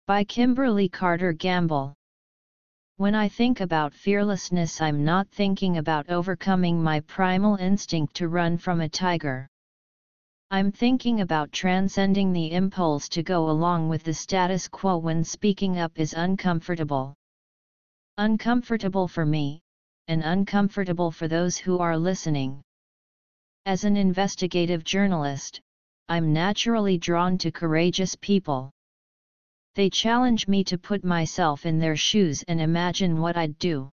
By Kimberly Carter Gamble. When I think about fearlessness, I'm not thinking about overcoming my primal instinct to run from a tiger. I'm thinking about transcending the impulse to go along with the status quo when speaking up is uncomfortable. Uncomfortable for me, and uncomfortable for those who are listening. As an investigative journalist, I'm naturally drawn to courageous people. They challenge me to put myself in their shoes and imagine what I'd do.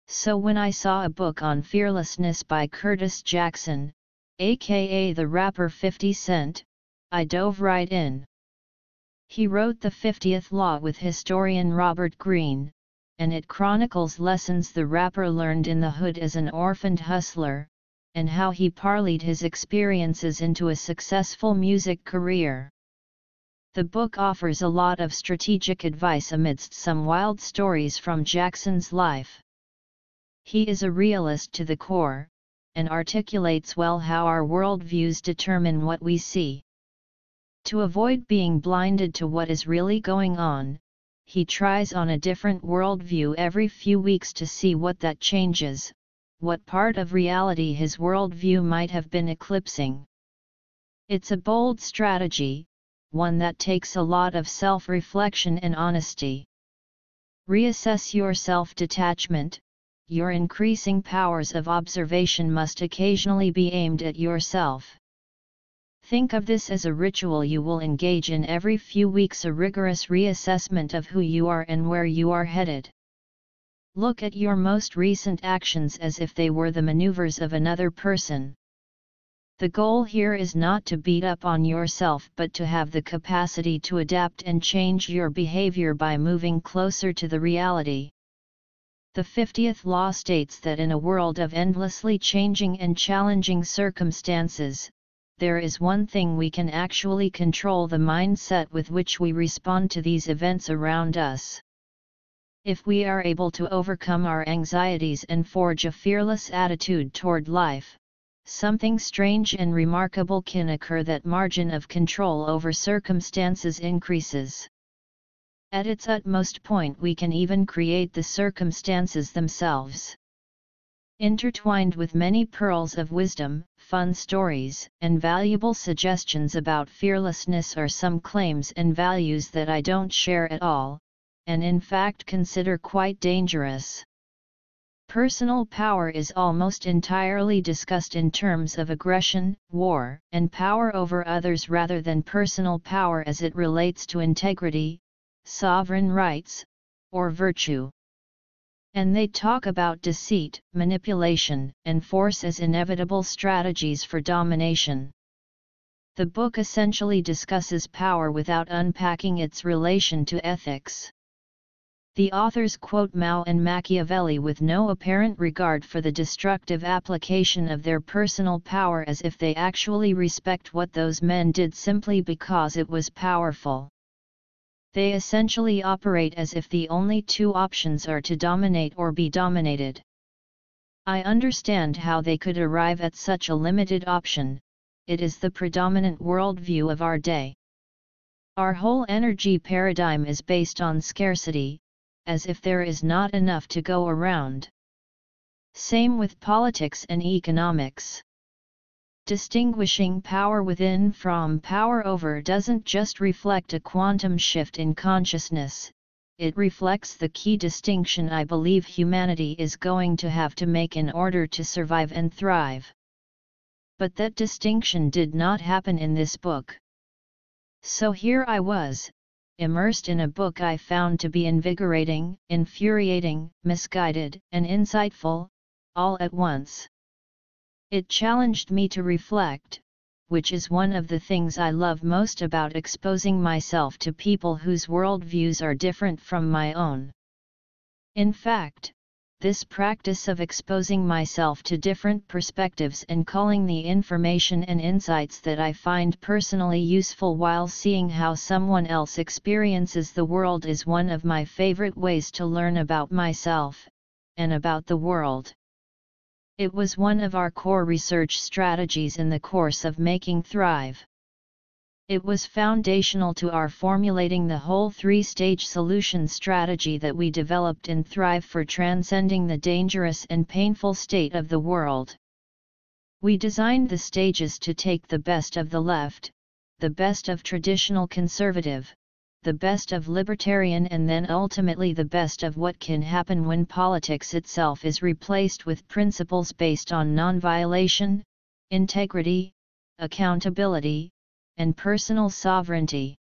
So when I saw a book on fearlessness by Curtis Jackson, aka the rapper 50 Cent, I dove right in. He wrote The 50th Law with historian Robert Greene, and it chronicles lessons the rapper learned in the hood as an orphaned hustler, and how he parlayed his experiences into a successful music career. The book offers a lot of strategic advice amidst some wild stories from Jackson's life. He is a realist to the core, and articulates well how our worldviews determine what we see. To avoid being blinded to what is really going on, he tries on a different worldview every few weeks to see what that changes, what part of reality his worldview might have been eclipsing. It's a bold strategy, one that takes a lot of self-reflection and honesty. Reassess your self-detachment. Your increasing powers of observation must occasionally be aimed at yourself. Think of this as a ritual you will engage in every few weeks, a rigorous reassessment of who you are and where you are headed. Look at your most recent actions as if they were the maneuvers of another person. The goal here is not to beat up on yourself but to have the capacity to adapt and change your behavior by moving closer to the reality. The 50th Law states that in a world of endlessly changing and challenging circumstances, there is one thing we can actually control: the mindset with which we respond to these events around us. If we are able to overcome our anxieties and forge a fearless attitude toward life, something strange and remarkable can occur. That margin of control over circumstances increases. At its utmost point, we can even create the circumstances themselves. Intertwined with many pearls of wisdom, fun stories, and valuable suggestions about fearlessness are some claims and values that I don't share at all, and in fact consider quite dangerous. Personal power is almost entirely discussed in terms of aggression, war, and power over others rather than personal power as it relates to integrity, sovereign rights, or virtue. And they talk about deceit, manipulation, and force as inevitable strategies for domination. The book essentially discusses power without unpacking its relation to ethics. The authors quote Mao and Machiavelli with no apparent regard for the destructive application of their personal power, as if they actually respect what those men did simply because it was powerful. They essentially operate as if the only two options are to dominate or be dominated. I understand how they could arrive at such a limited option. It is the predominant worldview of our day. Our whole energy paradigm is based on scarcity, as if there is not enough to go around. Same with politics and economics. Distinguishing power within from power over doesn't just reflect a quantum shift in consciousness, it reflects the key distinction I believe humanity is going to have to make in order to survive and thrive. But that distinction did not happen in this book. So here I was, immersed in a book I found to be invigorating, infuriating, misguided, and insightful, all at once. It challenged me to reflect, which is one of the things I love most about exposing myself to people whose worldviews are different from my own. In fact, this practice of exposing myself to different perspectives and culling the information and insights that I find personally useful while seeing how someone else experiences the world is one of my favorite ways to learn about myself, and about the world. It was one of our core research strategies in the course of making Thrve. It was foundational to our formulating the whole three-stage solution strategy that we developed in Thrve for transcending the dangerous and painful state of the world. We designed the stages to take the best of the left, the best of traditional conservative, the best of libertarian, and then ultimately the best of what can happen when politics itself is replaced with principles based on non-violation, integrity, accountability, and personal sovereignty.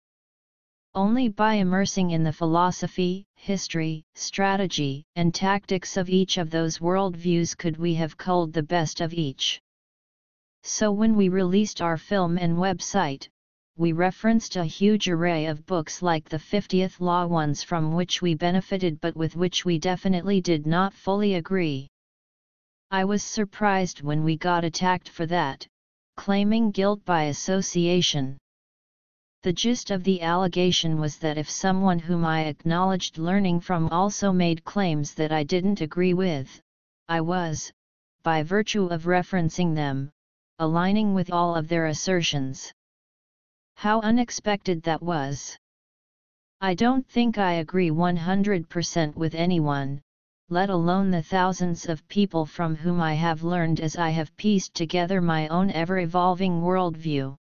Only by immersing in the philosophy, history, strategy, and tactics of each of those worldviews could we have culled the best of each. So when we released our film and website, we referenced a huge array of books like the 50th Law, ones from which we benefited but with which we definitely did not fully agree. I was surprised when we got attacked for that, claiming guilt by association. The gist of the allegation was that if someone whom I acknowledged learning from also made claims that I didn't agree with, I was, by virtue of referencing them, aligning with all of their assertions. How unexpected that was! I don't think I agree 100% with anyone, let alone the thousands of people from whom I have learned as I have pieced together my own ever-evolving worldview.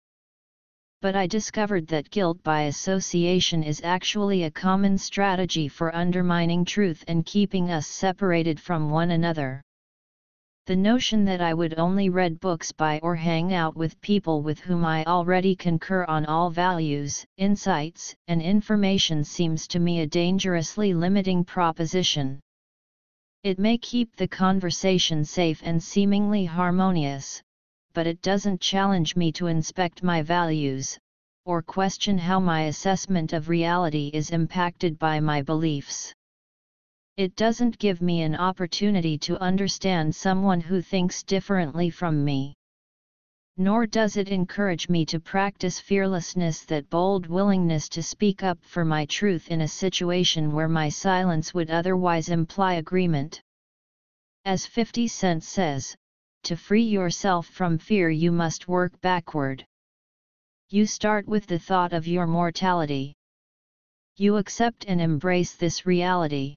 But I discovered that guilt by association is actually a common strategy for undermining truth and keeping us separated from one another. The notion that I would only read books by or hang out with people with whom I already concur on all values, insights, and information seems to me a dangerously limiting proposition. It may keep the conversation safe and seemingly harmonious, but it doesn't challenge me to inspect my values, or question how my assessment of reality is impacted by my beliefs. It doesn't give me an opportunity to understand someone who thinks differently from me. Nor does it encourage me to practice fearlessness, that bold willingness to speak up for my truth in a situation where my silence would otherwise imply agreement. As 50 Cent says, to free yourself from fear you must work backward. You start with the thought of your mortality. You accept and embrace this reality.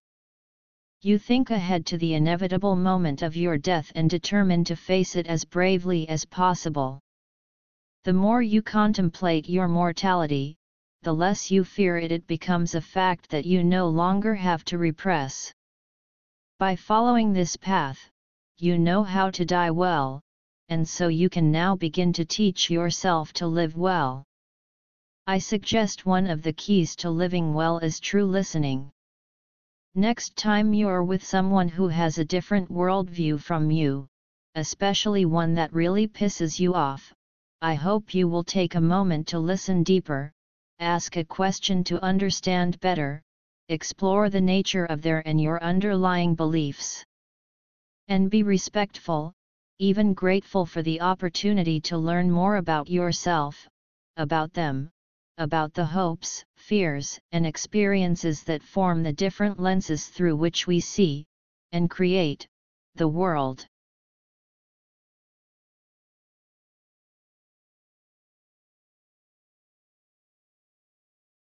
You think ahead to the inevitable moment of your death and determine to face it as bravely as possible. The more you contemplate your mortality, the less you fear it. It becomes a fact that you no longer have to repress. By following this path, you know how to die well, and so you can now begin to teach yourself to live well. I suggest one of the keys to living well is true listening. Next time you're with someone who has a different worldview from you, especially one that really pisses you off, I hope you will take a moment to listen deeper, ask a question to understand better, explore the nature of their and your underlying beliefs. And be respectful, even grateful for the opportunity to learn more about yourself, about them, about the hopes, fears, and experiences that form the different lenses through which we see, and create, the world.